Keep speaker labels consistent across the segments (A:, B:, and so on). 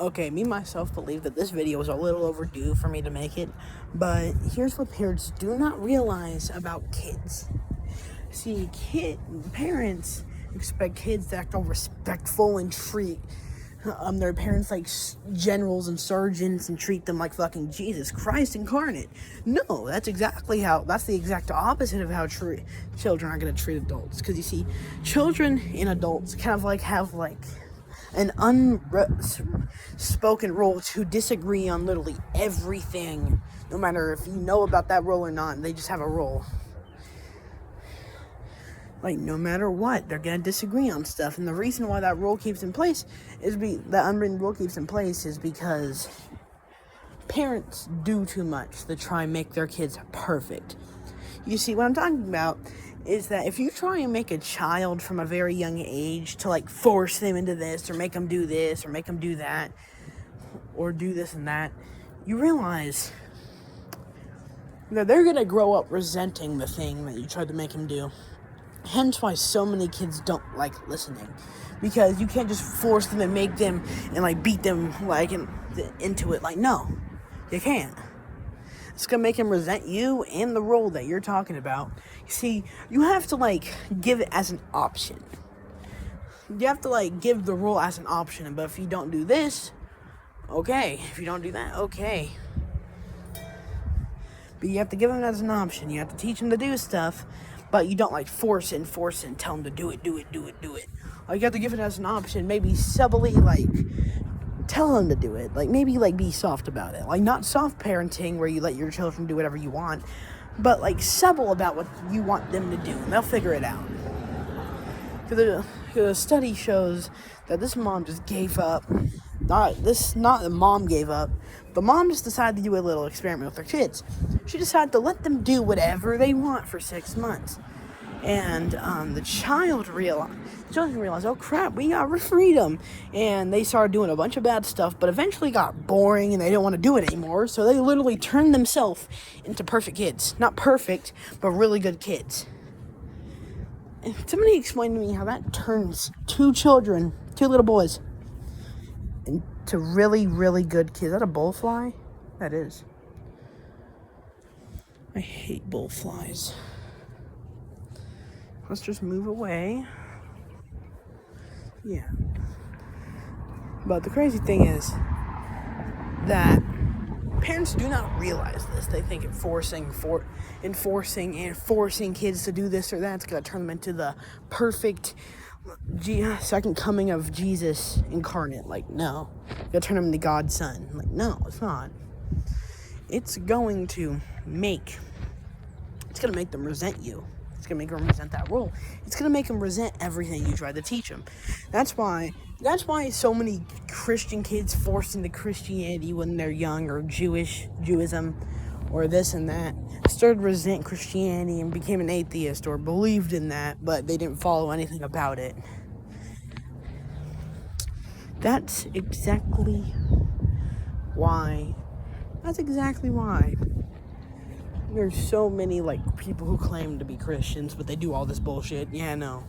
A: Okay, me myself believe that this video is a little overdue for me to make it, but here's what parents do not realize about kids. See, parents expect kids to act all respectful and treat their parents like generals and sergeants and treat them like fucking Jesus Christ incarnate. No, that's the exact opposite of how children are going to treat adults. Because you see, children and adults kind of like have like an unspoken rule to disagree on literally everything, no matter if you know about that rule or not. They just have a rule. Like, no matter what, they're gonna disagree on stuff. And the reason why that rule keeps in place that unwritten rule keeps in place is because parents do too much to try and make their kids perfect. You see, what I'm talking about is that if you try and make a child from a very young age to like force them into this or make them do this or make them do that or do this and that, you realize that they're gonna grow up resenting the thing that you tried to make them do. Hence why so many kids don't like listening, because you can't just force them and make them and like beat them like into it. Like, no, you can't. It's gonna make them resent you and the role that you're talking about. You see, you have to like give it as an option. You have to like give the rule as an option. But if you don't do this, okay. If you don't do that, okay. But you have to give them as an option. You have to teach them to do stuff. But you don't like force it and tell them to do it. Like, you have to give it as an option. Maybe subtly like tell them to do it. Like, maybe like be soft about it. Like, not soft parenting where you let your children do whatever you want, but like subtle about what you want them to do, and they'll figure it out. Because the study shows that this mom just gave up. Not the mom gave up. The mom just decided to do a little experiment with her kids. She decided to let them do whatever they want for 6 months. And the children realized, oh crap, we got freedom. And they started doing a bunch of bad stuff, but eventually got boring and they didn't want to do it anymore. So they literally turned themselves into perfect kids. Not perfect, but really good kids. And somebody explained to me how that turns two little boys, into really, really good kids. Is that a bullfly? That is. I hate bullflies. Let's just move away. Yeah. But the crazy thing is that parents do not realize this. They think enforcing kids to do this or that is going to turn them into the perfect second coming of Jesus incarnate. Like, no. You'll turn them into God's son. Like, no, it's not. It's going to make them resent you. It's going to make them resent that rule. It's going to make them resent everything you tried to teach them. That's why so many Christian kids forced into Christianity when they're young, or Jewism, or this and that, started to resent Christianity and became an atheist or believed in that, but they didn't follow anything about it. That's exactly why there's so many like people who claim to be Christians, but they do all this bullshit. Yeah, no.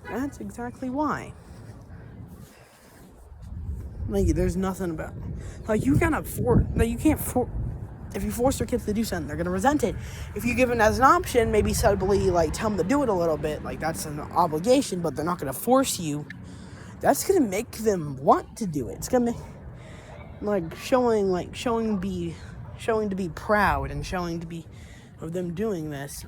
A: That's exactly why. Like, there's nothing about, like, you can't if you force your kids to do something, they're gonna resent it. If you give them as an option, maybe subtly like tell them to do it a little bit, like that's an obligation, but they're not gonna force you. That's gonna make them want to do it. It's gonna make like showing to be proud and showing to be of them doing this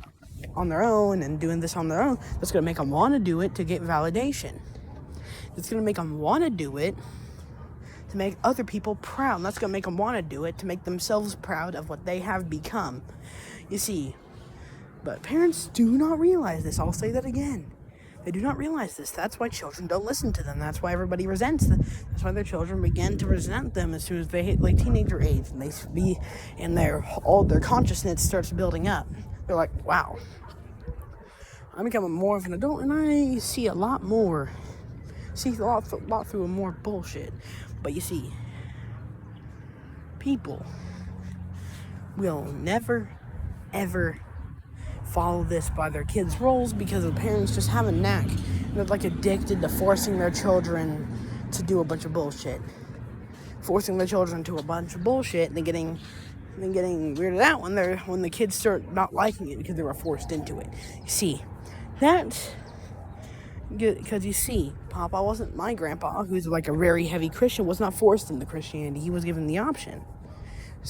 A: on their own and doing this on their own. That's gonna make them want to do it to get validation. It's gonna make them want to do it to make other people proud. And that's going to make them want to do it to make themselves proud of what they have become. You see, but parents do not realize this. I'll say that again. They do not realize this. That's why children don't listen to them. That's why everybody resents them. That's why their children begin to resent them as soon as they hit like teenager age, and their consciousness starts building up. They're like, wow, I'm becoming more of an adult, and I see a lot more. See a lot through more bullshit. But you see, people will never, ever follow this by their kids' roles because the parents just have a knack. They're like addicted to forcing their children to do a bunch of bullshit. forcing their children into a bunch of bullshit and then getting weirded out when the kids start not liking it because they were forced into it. You see, that's because you see, Papa wasn't my grandpa, who's like a very heavy Christian, was not forced into Christianity. He was given the option.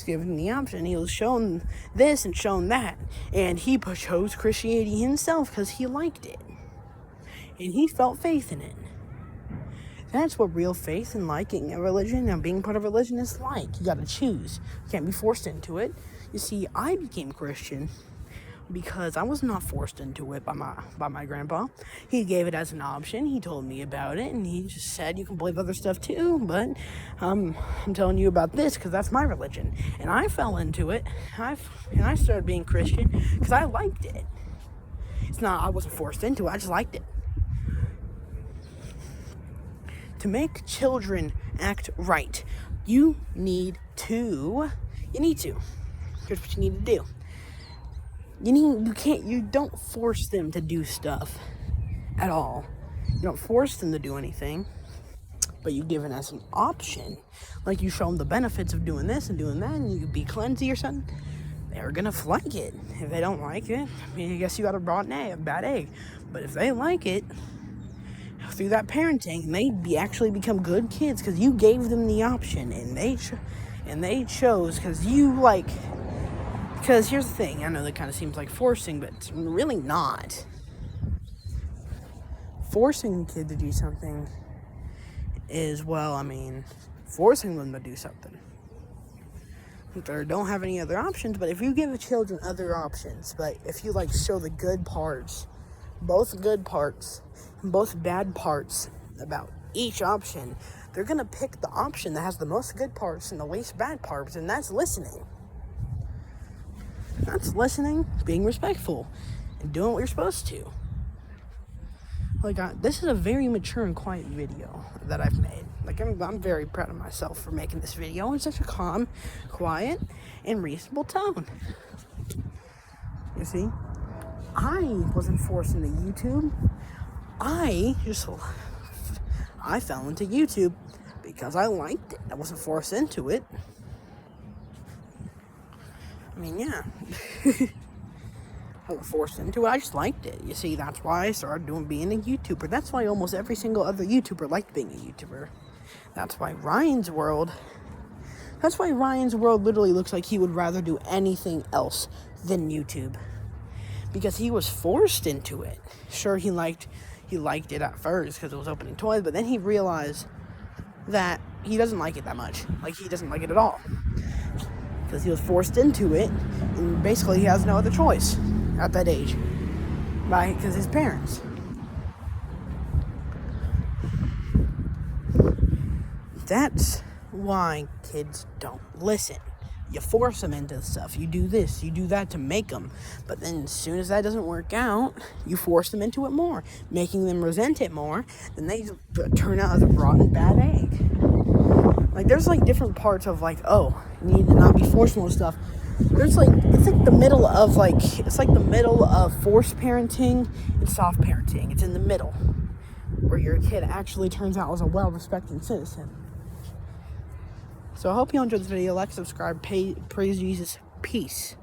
A: He was shown this and shown that, and he chose Christianity himself because he liked it, and he felt faith in it. That's what real faith and liking a religion and being part of a religion is like. You gotta choose. You can't be forced into it. You see, I became Christian because I was not forced into it by my grandpa. He gave it as an option. He told me about it, and he just said you can believe other stuff too, but I'm telling you about this because that's my religion. And I fell into it. And I started being Christian because I liked it. I wasn't forced into it. I just liked it. To make children act right, you need to. Here's what you need to do. You don't force them to do stuff at all. You don't force them to do anything, but you give it as an option. Like you show them the benefits of doing this and doing that, and you could be cleansy or something. They're gonna like it. If they don't like it, I guess you got a bad egg. But if they like it, through that parenting, they actually become good kids because you gave them the option, and they chose because because here's the thing. I know that kind of seems like forcing, but it's really not. Forcing a kid to do something is, forcing them to do something. They don't have any other options, but if you give the children other options, but if you show the good parts, both good parts and both bad parts about each option, they're gonna pick the option that has the most good parts and the least bad parts, and that's listening. That's listening, being respectful, and doing what you're supposed to. This is a very mature and quiet video that I've made. I'm very proud of myself for making this video in such a calm, quiet, and reasonable tone. You see, I wasn't forced into YouTube. I fell into YouTube because I liked it. I wasn't forced into it. Yeah. I was forced into it. I just liked it. You see, that's why I started being a YouTuber. That's why almost every single other YouTuber liked being a YouTuber. That's why Ryan's World literally looks like he would rather do anything else than YouTube. Because he was forced into it. Sure, he liked it at first because it was opening toys, but then he realized that he doesn't like it that much. He doesn't like it at all. Because he was forced into it, and basically he has no other choice at that age. Because his parents. That's why kids don't listen. You force them into stuff. You do this, you do that to make them. But then as soon as that doesn't work out, you force them into it more, making them resent it more. Then they turn out as a rotten bad egg. There's different parts of you need to not be forceful and stuff. There's it's the middle of the middle of forced parenting and soft parenting. It's in the middle where your kid actually turns out as a well-respected citizen. So I hope you enjoyed this video. Like, subscribe, praise Jesus, peace.